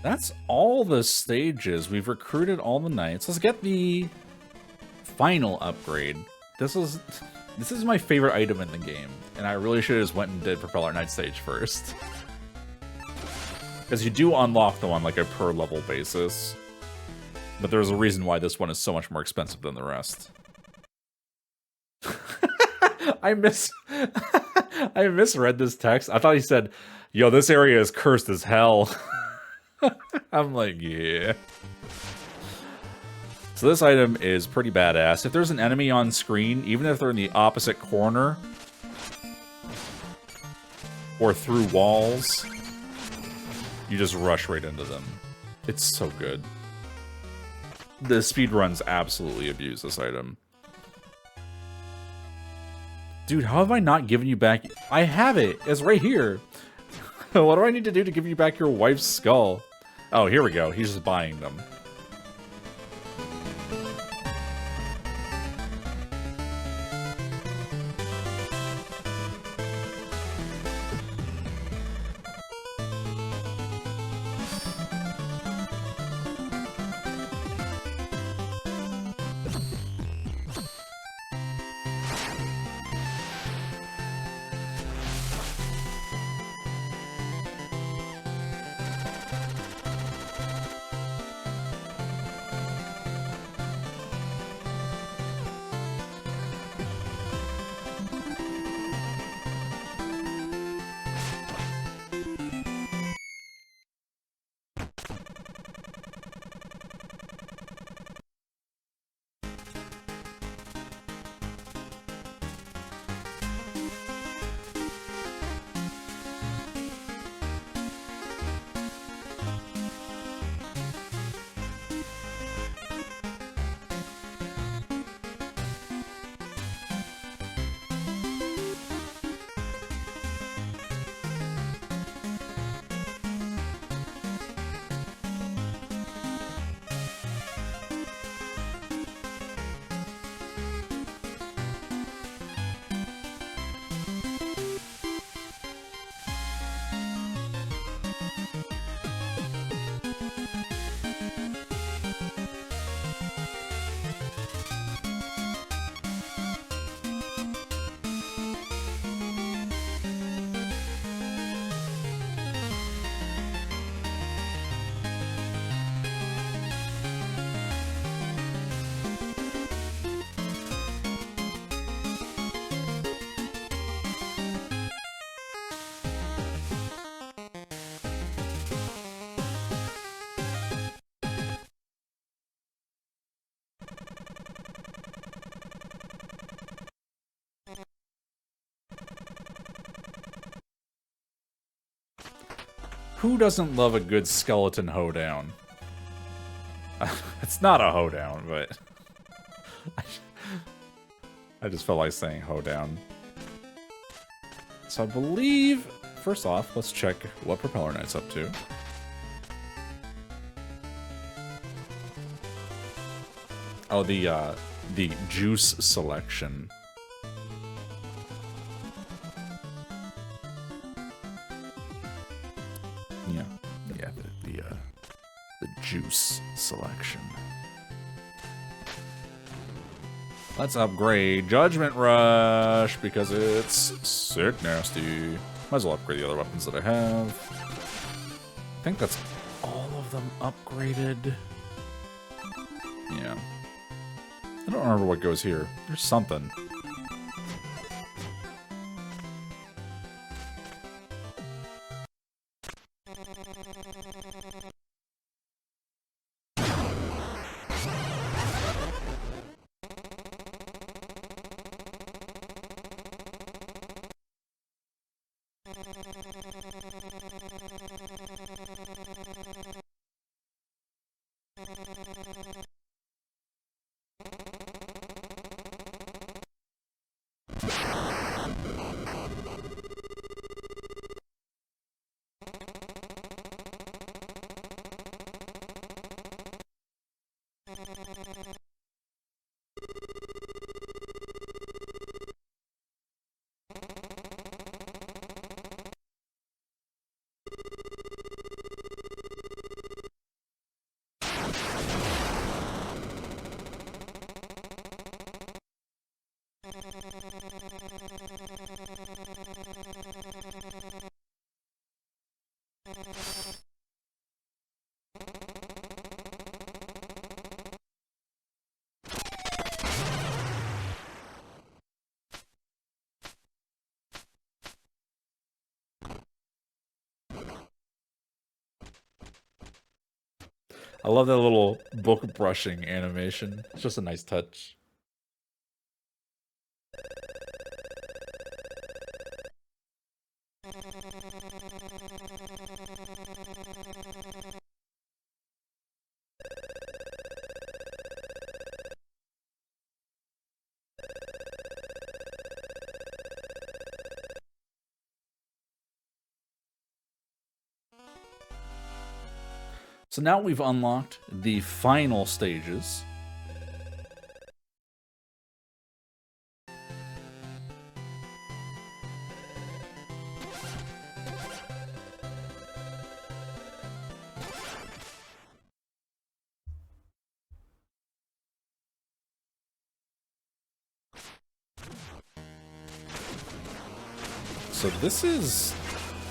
That's all the stages. We've recruited all the knights. Let's get the final upgrade. This is my favorite item in the game, and I really should have just went and did Propeller Knight stage first. Because you do unlock them on like a per level basis. But there's a reason why this one is so much more expensive than the rest. I misread this text. I thought he said, yo, this area is cursed as hell. I'm like, yeah. So this item is pretty badass. If there's an enemy on screen, even if they're in the opposite corner or through walls, you just rush right into them. It's so good. The speedruns absolutely abuse this item. Dude, how have I not given you back... I have it! It's right here! What do I need to do to give you back your wife's skull? Oh, here we go. He's just buying them. Who doesn't love a good skeleton hoedown? It's not a hoedown, but... I just felt like saying hoedown. So I believe... First off, let's check what Propeller Knight's up to. Oh, the juice selection. Yeah, the juice selection. Let's upgrade Judgment Rush because it's sick nasty. Might as well upgrade the other weapons that I have. I think that's all of them upgraded. Yeah. I don't remember what goes here. There's something. I love that little book brushing animation. It's just a nice touch. So now we've unlocked the final stages. So this is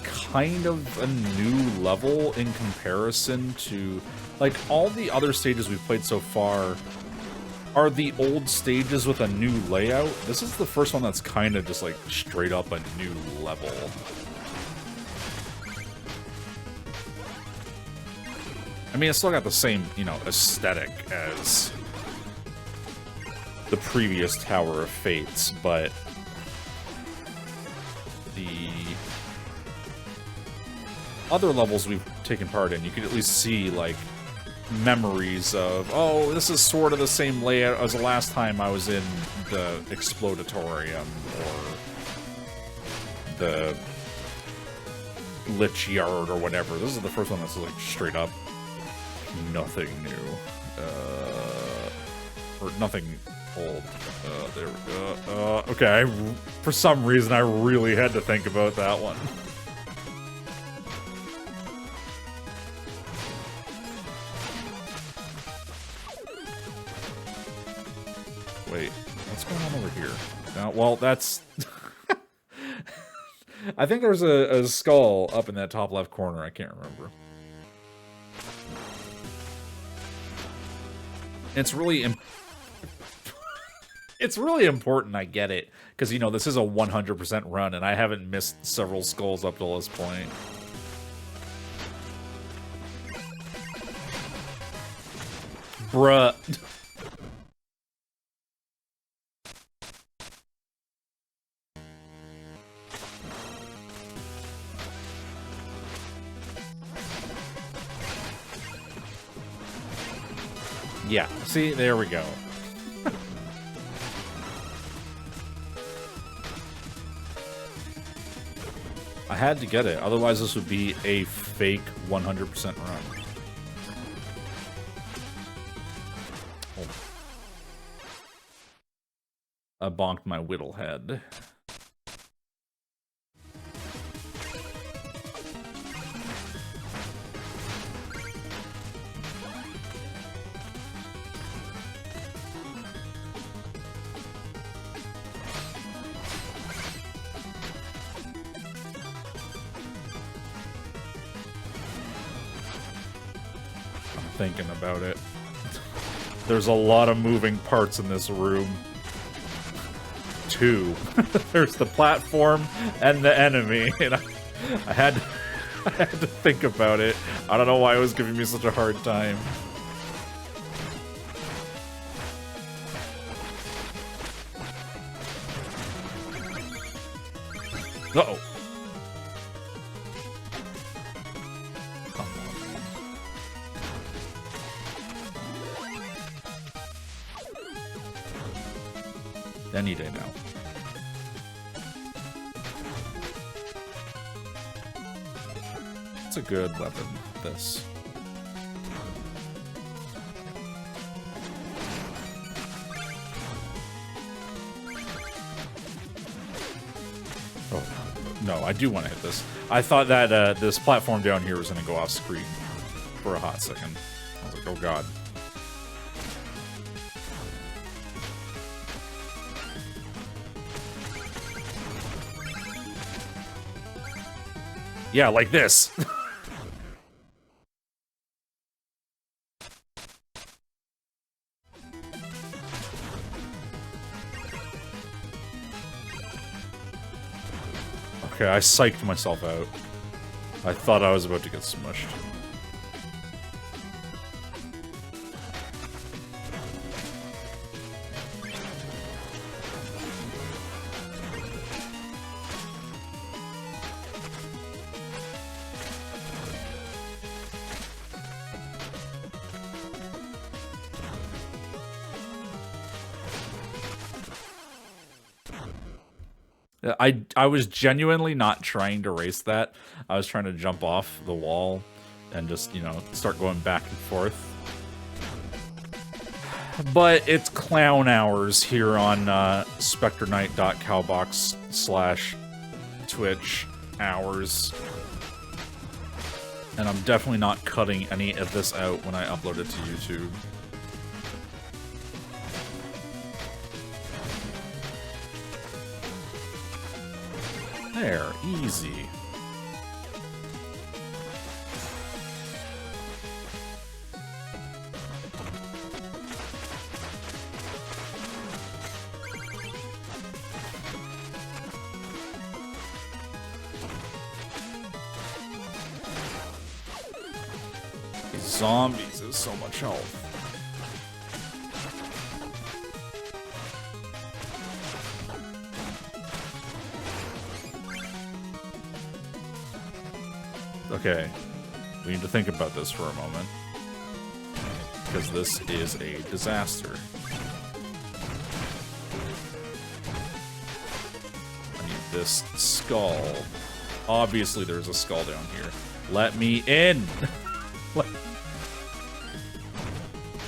kind of a new level in comparison to, like, all the other stages we've played so far are the old stages with a new layout. This is the first one that's kind of just, like, straight up a new level. I mean, it's still got the same, you know, aesthetic as the previous Tower of Fates, but the other levels we've taken part in, you could at least see, like, memories of, oh, this is sort of the same layout as the last time I was in the Explodatorium, or the Lich Yard, or whatever. This is the first one that's, like, straight up nothing new. Or nothing old. There we go. Okay, for some reason I really had to think about that one. Wait, what's going on over here? Well, that's... I think there's a skull up in that top left corner. I can't remember. It's really it's really important, I get it. Because, you know, this is a 100% run, and I haven't missed several skulls up till this point. Bruh. Yeah, see, there we go. I had to get it, otherwise this would be a fake 100% run. Oh. I bonked my whittle head. Thinking about it. There's a lot of moving parts in this room. Two. There's the platform and the enemy, and I had to think about it. I don't know why it was giving me such a hard time. Uh-oh. Any day now. It's a good weapon, this. Oh, no, I do want to hit this. I thought that this platform down here was going to go off screen for a hot second. I was like, oh god. Yeah, like this. Okay, I psyched myself out. I thought I was about to get smushed. I was genuinely not trying to race that. I was trying to jump off the wall and just, you know, start going back and forth. But it's clown hours here on specterknight.cowbox/Twitch hours. And I'm definitely not cutting any of this out when I upload it to YouTube. There, easy. These zombies is so much health. Okay, we need to think about this for a moment, because this is a disaster. I need this skull. Obviously there's a skull down here. Let me in!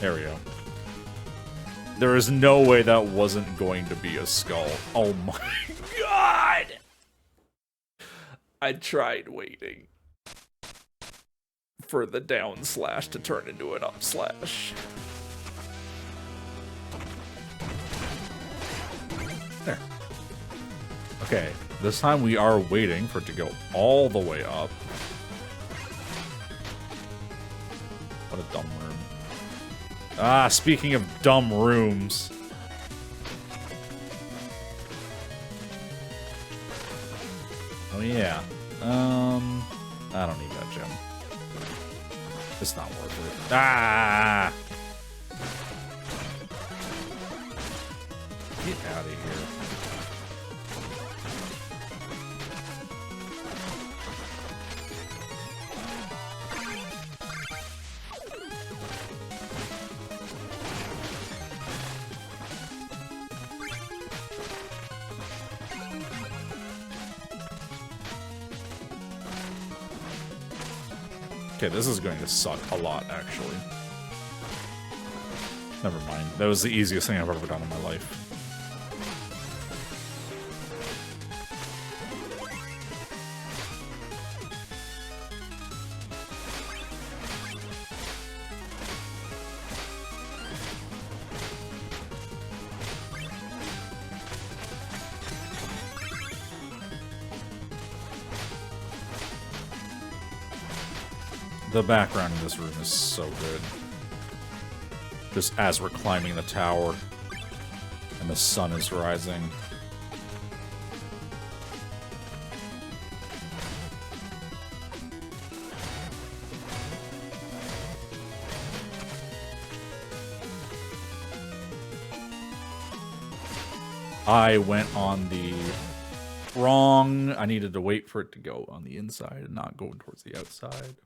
There we go. There is no way that wasn't going to be a skull. Oh my god! I tried waiting for the down slash to turn into an up slash. There. Okay, this time we are waiting for it to go all the way up. What a dumb room. Ah, speaking of dumb rooms. Oh yeah. I don't need that gem. It's not worth it. Ah! Get out of here. Okay, this is going to suck a lot, actually. Never mind. That was the easiest thing I've ever done in my life. The background in this room is so good. Just as we're climbing the tower and the sun is rising. I went on the wrong... I needed to wait for it to go on the inside and not go towards the outside.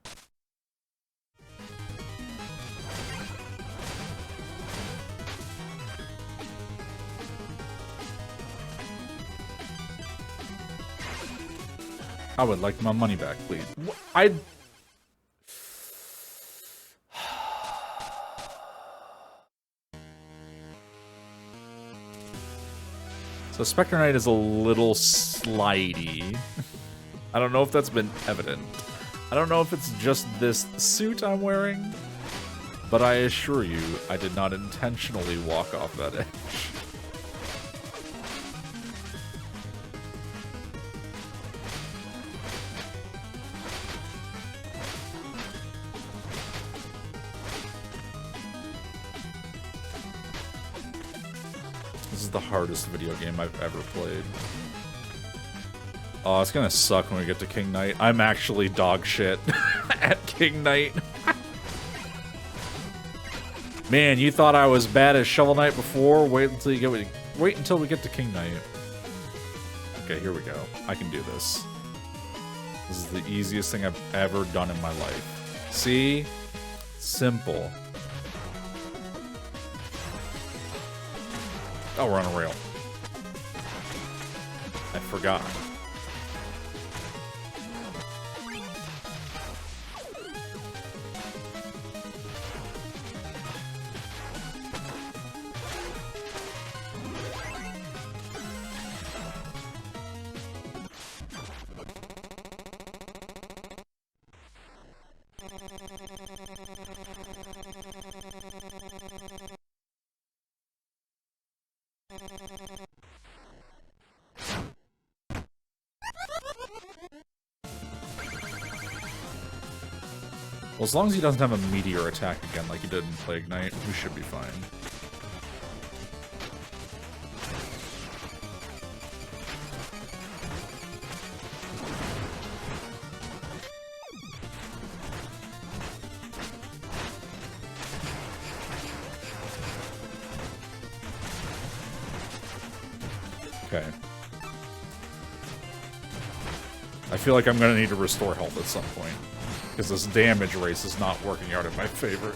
I would like my money back, please. So Specter Knight is a little slidey. I don't know if that's been evident. I don't know if it's just this suit I'm wearing, but I assure you, I did not intentionally walk off that edge. This is the hardest video game I've ever played. Oh, it's gonna suck when we get to King Knight. I'm actually dog shit at King Knight. Man, you thought I was bad at Shovel Knight before? Wait until we get to King Knight. Okay, here we go. I can do this. This is the easiest thing I've ever done in my life. See? Simple. Oh, we're on a rail. I forgot. Well, as long as he doesn't have a meteor attack again like he did in Plague Knight, we should be fine. Okay. I feel like I'm gonna need to restore health at some point, because this damage race is not working out in my favor.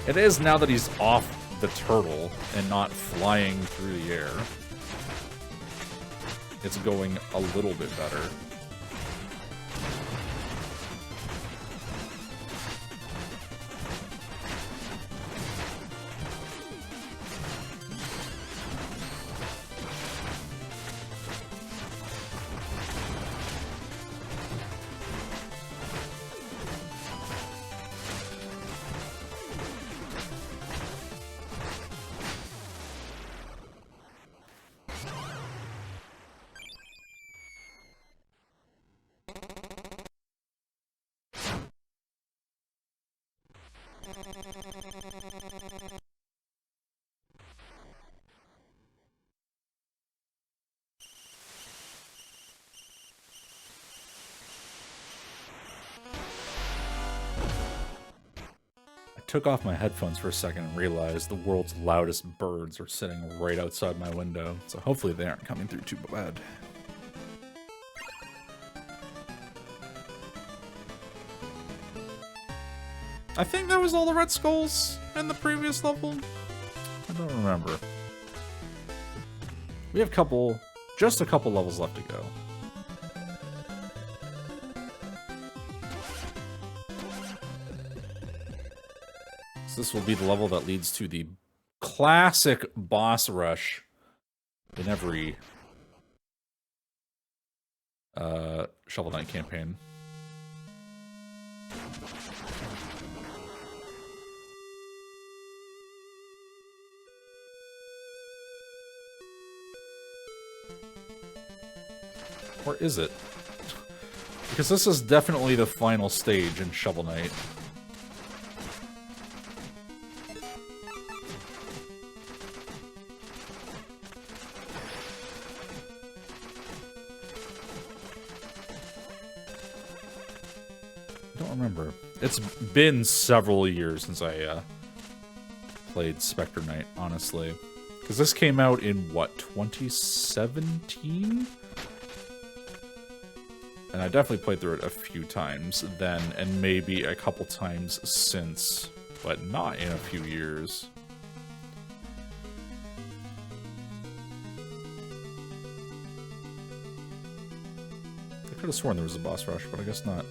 It is now that he's off the turtle and not flying through the air. It's going a little bit better. Took off my headphones for a second and realized the world's loudest birds are sitting right outside my window, so hopefully they aren't coming through too bad. I think that was all the red skulls in the previous level. I don't remember. We have just a couple levels left to go. This will be the level that leads to the classic boss rush in every Shovel Knight campaign. Or is it? Because this is definitely the final stage in Shovel Knight. Remember. It's been several years since I played Specter Knight, honestly. Because this came out in, what, 2017? And I definitely played through it a few times then, and maybe a couple times since, but not in a few years. I could have sworn there was a boss rush, but I guess not.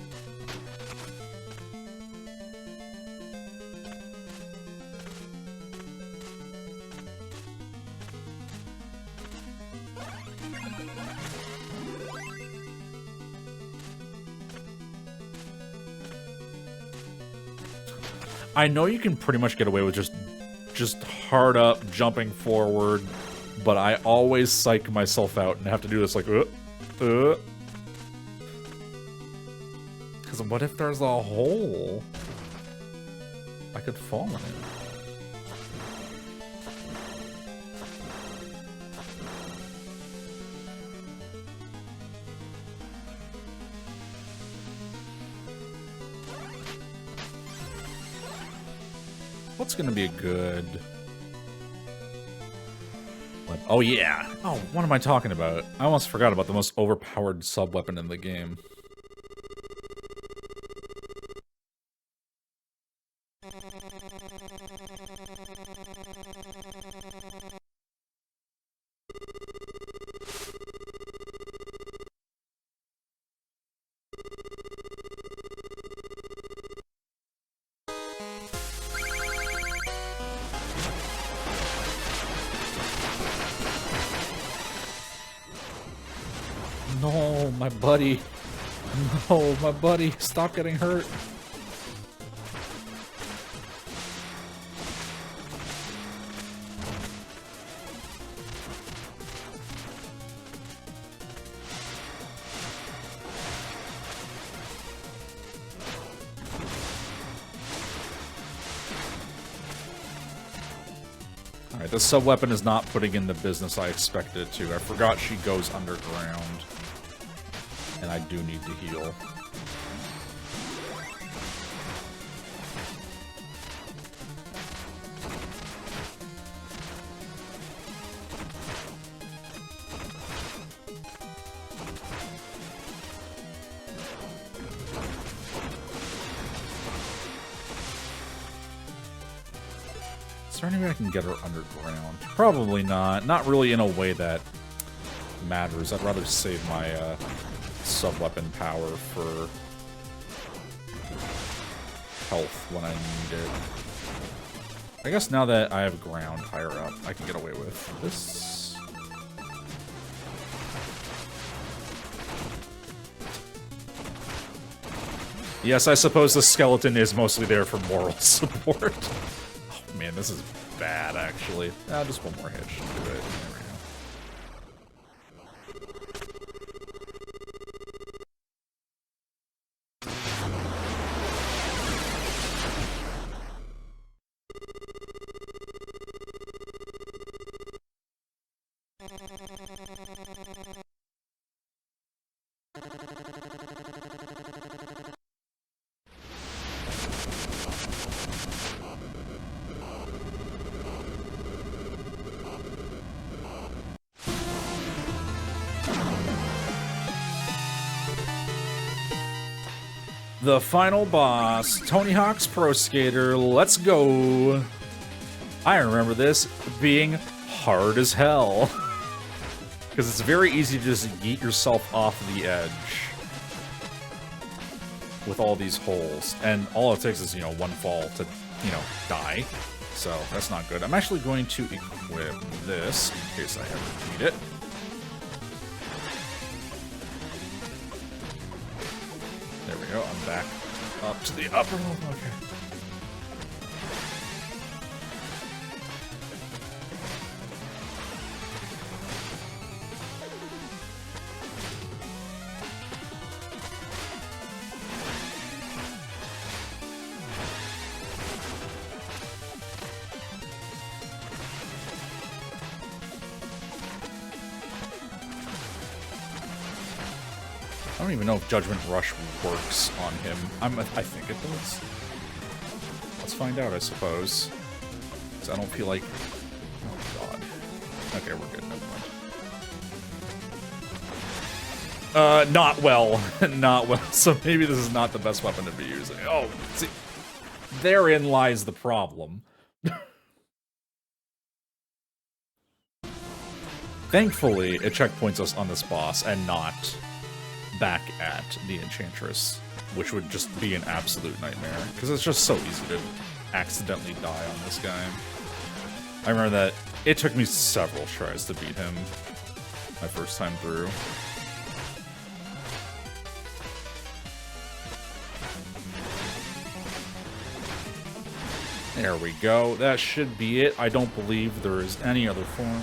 I know you can pretty much get away with just hard up jumping forward, but I always psych myself out and have to do this like, Because what if there's a hole? I could fall in it. What's gonna be a good... Oh yeah! Oh, what am I talking about? I almost forgot about the most overpowered sub-weapon in the game. No, my buddy. No, my buddy. Stop getting hurt. Alright, this sub-weapon is not putting in the business I expected it to. I forgot she goes underground. And I do need to heal. Is there any way I can get her underground? Probably not. Not really in a way that matters. I'd rather save my sub-weapon power for health when I need it. I guess now that I have ground higher up, I can get away with this. Yes, I suppose the skeleton is mostly there for moral support. Oh man, this is bad, actually. Just one more hit should do it. There we go. The final boss, Tony Hawk's Pro Skater, let's go. I remember this being hard as hell. Because it's very easy to just yeet yourself off the edge with all these holes. And all it takes is, you know, one fall to, you know, die. So that's not good. I'm actually going to equip this in case I ever need it. There we go, I'm back up to the upper level. Okay. I don't even know if Judgment Rush works on him. I think it does. Let's find out, I suppose. Because I don't feel like... Oh, God. Okay, we're good. Never mind. Not well. Not well. So maybe this is not the best weapon to be using. Oh, see. Therein lies the problem. Thankfully, it checkpoints us on this boss and not back at the Enchantress, which would just be an absolute nightmare, because it's just so easy to accidentally die on this guy. I remember that it took me several tries to beat him my first time through. There we go. That should be it. I don't believe there is any other form.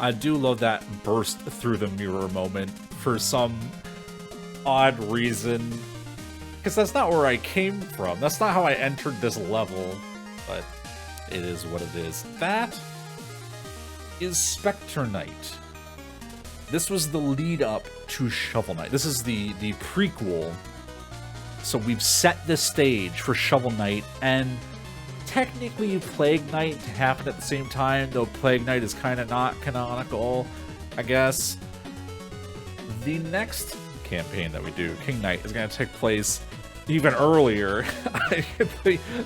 I do love that burst through the mirror moment for some odd reason. Because that's not where I came from. That's not how I entered this level. But it is what it is. That is Specter Knight. This was the lead up to Shovel Knight. This is the prequel. So we've set the stage for Shovel Knight, and technically Plague Knight happened at the same time, though Plague Knight is kind of not canonical, I guess. The next campaign that we do, King Knight, is going to take place even earlier.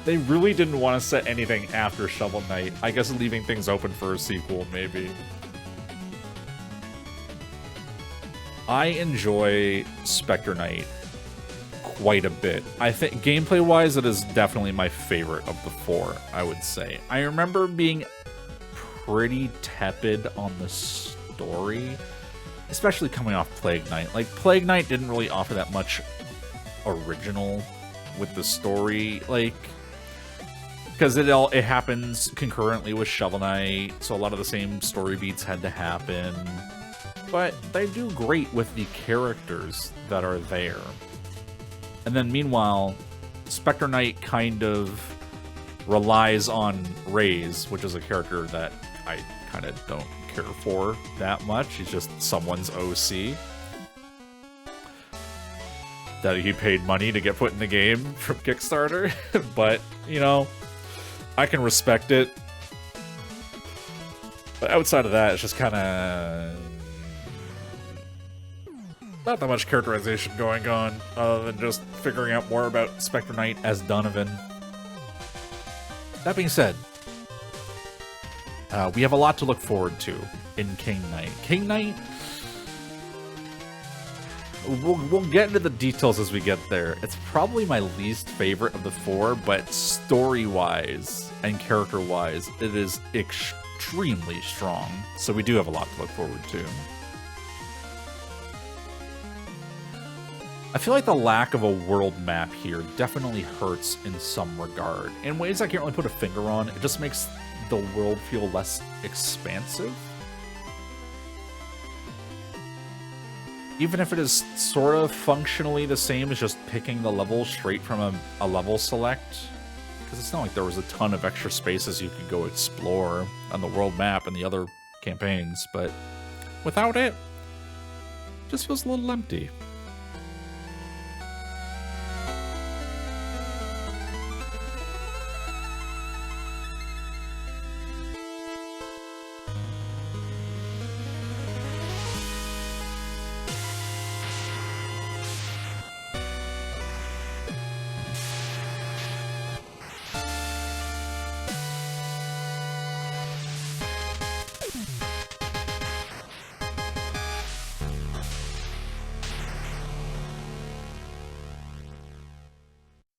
They really didn't want to set anything after Shovel Knight. I guess leaving things open for a sequel, maybe. I enjoy Specter Knight quite a bit. I think gameplay-wise, it is definitely my favorite of the four, I would say. I remember being pretty tepid on the story, especially coming off Plague Knight. Like, Plague Knight didn't really offer that much original with the story, like, because it happens concurrently with Shovel Knight, so a lot of the same story beats had to happen. But they do great with the characters that are there. And then meanwhile, Specter Knight kind of relies on Raze, which is a character that I kind of don't care for that much. He's just someone's OC that he paid money to get put in the game from Kickstarter. But, you know, I can respect it. But outside of that, it's just kind of not that much characterization going on, other than just figuring out more about Specter Knight as Donovan. That being said, we have a lot to look forward to in King Knight. King Knight, we'll get into the details as we get there. It's probably my least favorite of the four, but story-wise and character-wise, it is extremely strong. So we do have a lot to look forward to. I feel like the lack of a world map here definitely hurts in some regard. In ways I can't really put a finger on, it just makes the world feel less expansive. Even if it is sort of functionally the same as just picking the level straight from a level select. Because it's not like there was a ton of extra spaces you could go explore on the world map and the other campaigns, but without it, it just feels a little empty.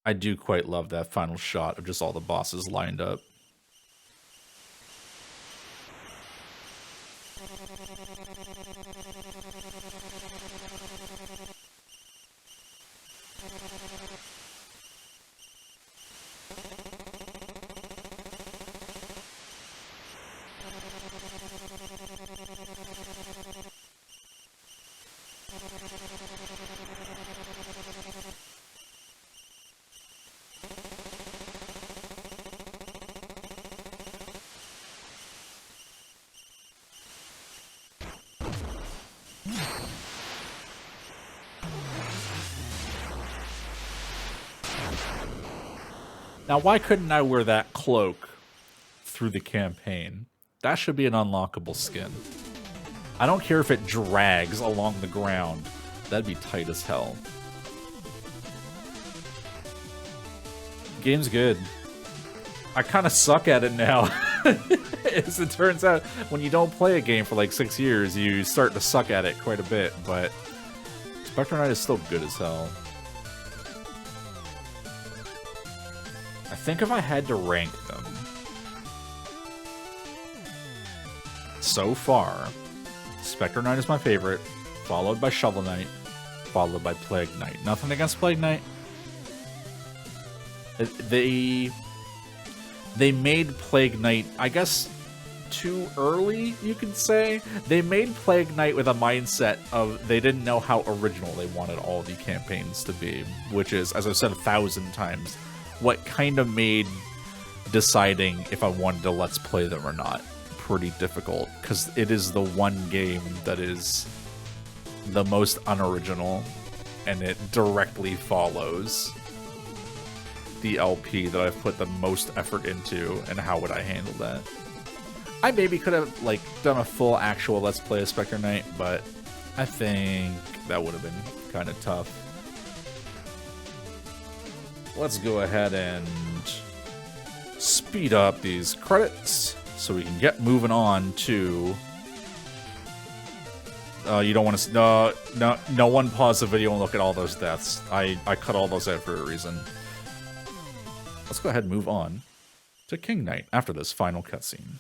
I do quite love that final shot of just all the bosses lined up. Now, why couldn't I wear that cloak through the campaign? That should be an unlockable skin. I don't care if it drags along the ground. That'd be tight as hell. Game's good. I kind of suck at it now. As it turns out, when you don't play a game for like 6 years, you start to suck at it quite a bit, but Specter Knight is still good as hell. I think if I had to rank them, so far, Specter Knight is my favorite, followed by Shovel Knight, followed by Plague Knight. Nothing against Plague Knight. They made Plague Knight, I guess too early, you could say. They made Plague Knight with a mindset of they didn't know how original they wanted all the campaigns to be, which is, as I've said 1,000 times, what kind of made deciding if I wanted to let's play them or not pretty difficult, because it is the one game that is the most unoriginal, and it directly follows the LP that I've put the most effort into, and how would I handle that? I maybe could have like done a full actual Let's Play of Specter Knight, but I think that would have been kind of tough. Let's go ahead and speed up these credits so we can get moving on to... you don't want to... No one pause the video and look at all those deaths. I cut all those out for a reason. Let's go ahead and move on to King Knight after this final cutscene.